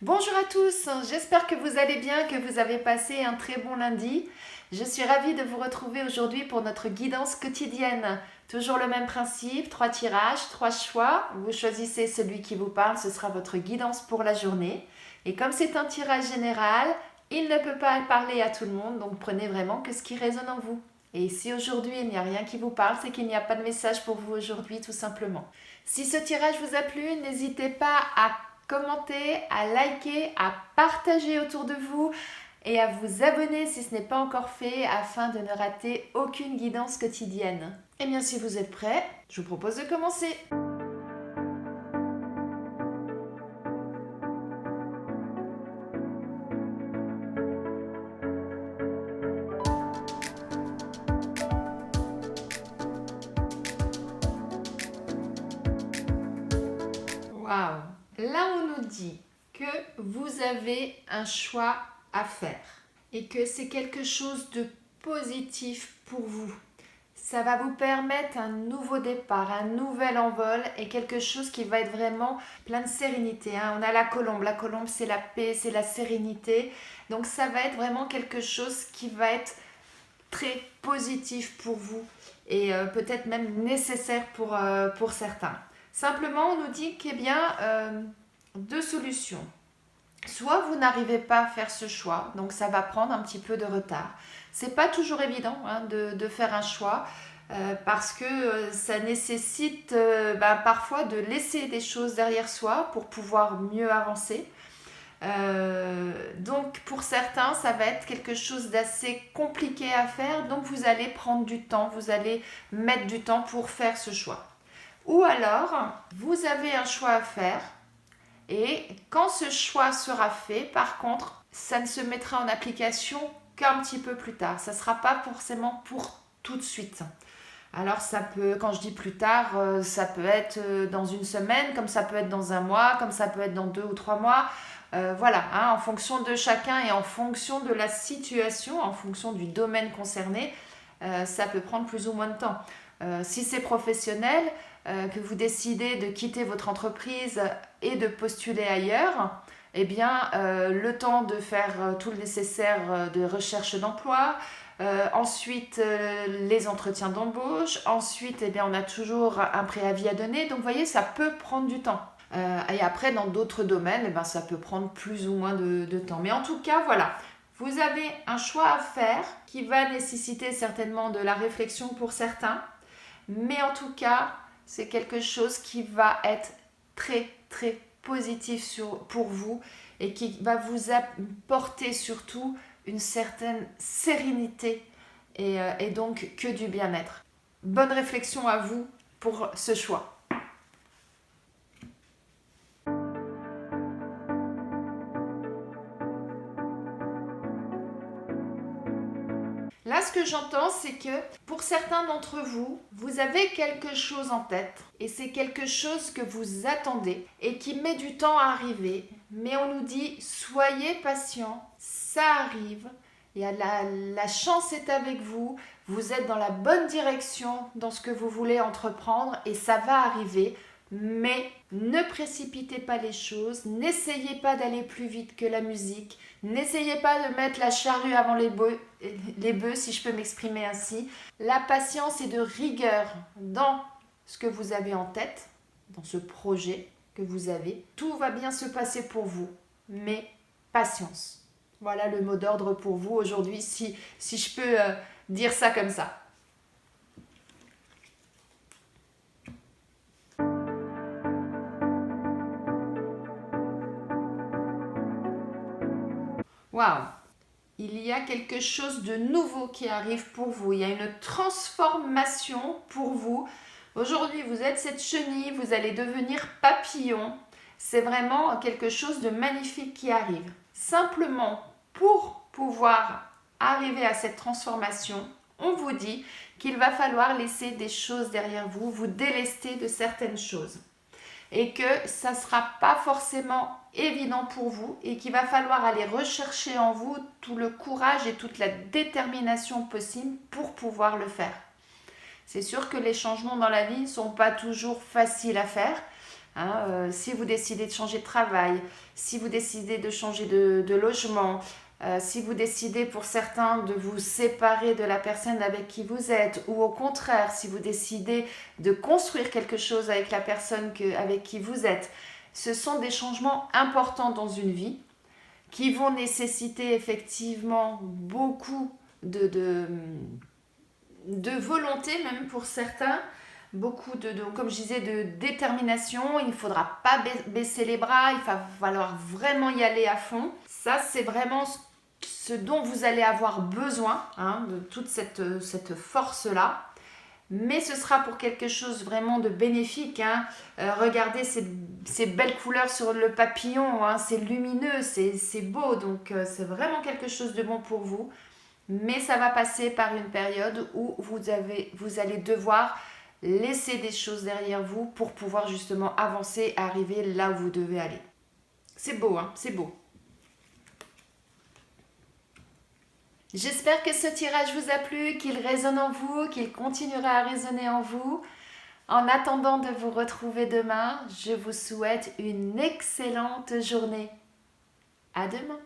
Bonjour à tous, j'espère que vous allez bien, que vous avez passé un très bon lundi. Je suis ravie de vous retrouver aujourd'hui pour notre guidance quotidienne. Toujours le même principe, 3 tirages, 3 choix. Vous choisissez celui qui vous parle, ce sera votre guidance pour la journée. Et comme c'est un tirage général, il ne peut pas parler à tout le monde, donc prenez vraiment que ce qui résonne en vous. Et si aujourd'hui il n'y a rien qui vous parle, c'est qu'il n'y a pas de message pour vous aujourd'hui tout simplement. Si ce tirage vous a plu, n'hésitez pas à commenter, à liker, à partager autour de vous et à vous abonner si ce n'est pas encore fait afin de ne rater aucune guidance quotidienne. Et bien si vous êtes prêts, je vous propose de commencer. Waouh! Là, on nous dit que vous avez un choix à faire et que c'est quelque chose de positif pour vous. Ça va vous permettre un nouveau départ, un nouvel envol et quelque chose qui va être vraiment plein de sérénité. On a la colombe. La colombe, c'est la paix, c'est la sérénité. Donc ça va être vraiment quelque chose qui va être très positif pour vous et peut-être même nécessaire pour certains. Simplement, on nous dit qu'il y a deux solutions. Soit vous n'arrivez pas à faire ce choix, donc ça va prendre un petit peu de retard. C'est pas toujours évident de faire un choix parce que ça nécessite parfois de laisser des choses derrière soi pour pouvoir mieux avancer. Donc pour certains, ça va être quelque chose d'assez compliqué à faire, donc vous allez prendre du temps, vous allez mettre du temps pour faire ce choix. Ou alors, vous avez un choix à faire et quand ce choix sera fait, par contre, ça ne se mettra en application qu'un petit peu plus tard. Ça ne sera pas forcément pour tout de suite. Alors ça peut, quand je dis plus tard, ça peut être dans une semaine, comme ça peut être dans un mois, comme ça peut être dans 2 ou 3 mois. Voilà, en fonction de chacun et en fonction de la situation, en fonction du domaine concerné, ça peut prendre plus ou moins de temps. Si c'est professionnel, que vous décidez de quitter votre entreprise et de postuler ailleurs, eh bien, le temps de faire tout le nécessaire de recherche d'emploi, ensuite les entretiens d'embauche, ensuite eh bien, on a toujours un préavis à donner, donc vous voyez, ça peut prendre du temps. Et après, dans d'autres domaines, eh ben, ça peut prendre plus ou moins de temps. Mais en tout cas, voilà, vous avez un choix à faire qui va nécessiter certainement de la réflexion pour certains, mais en tout cas, c'est quelque chose qui va être très, très positif pour vous et qui va vous apporter surtout une certaine sérénité et donc que du bien-être. Bonne réflexion à vous pour ce choix. Là, ce que j'entends, c'est que pour certains d'entre vous, vous avez quelque chose en tête et c'est quelque chose que vous attendez et qui met du temps à arriver. Mais on nous dit, soyez patient, ça arrive, la chance est avec vous, vous êtes dans la bonne direction dans ce que vous voulez entreprendre et ça va arriver. Mais ne précipitez pas les choses, n'essayez pas d'aller plus vite que la musique, n'essayez pas de mettre la charrue avant les bœufs, si je peux m'exprimer ainsi. La patience est de rigueur dans ce que vous avez en tête, dans ce projet que vous avez. Tout va bien se passer pour vous, mais patience. Voilà le mot d'ordre pour vous aujourd'hui, si je peux dire ça comme ça. Waouh! Il y a quelque chose de nouveau qui arrive pour vous. Il y a une transformation pour vous. Aujourd'hui, vous êtes cette chenille, vous allez devenir papillon. C'est vraiment quelque chose de magnifique qui arrive. Simplement, pour pouvoir arriver à cette transformation, on vous dit qu'il va falloir laisser des choses derrière vous, vous délester de certaines choses. Et que ça ne sera pas forcément évident pour vous et qu'il va falloir aller rechercher en vous tout le courage et toute la détermination possible pour pouvoir le faire. C'est sûr que les changements dans la vie ne sont pas toujours faciles à faire. hein. Si vous décidez de changer de travail, si vous décidez de changer de logement, si vous décidez pour certains de vous séparer de la personne avec qui vous êtes, ou au contraire, si vous décidez de construire quelque chose avec la personne avec qui vous êtes, ce sont des changements importants dans une vie qui vont nécessiter effectivement beaucoup de volonté, même pour certains, beaucoup comme je disais, de détermination. Il ne faudra pas baisser les bras, il va falloir vraiment y aller à fond. Ça, c'est vraiment ce dont vous allez avoir besoin, hein, de toute cette force-là. Mais ce sera pour quelque chose vraiment de bénéfique, hein. Regardez ces belles couleurs sur le papillon, hein. C'est lumineux, c'est beau, donc c'est vraiment quelque chose de bon pour vous. Mais ça va passer par une période où vous allez devoir laisser des choses derrière vous pour pouvoir justement avancer, arriver là où vous devez aller. C'est beau, hein, c'est beau. J'espère que ce tirage vous a plu, qu'il résonne en vous, qu'il continuera à résonner en vous. En attendant de vous retrouver demain, je vous souhaite une excellente journée. À demain.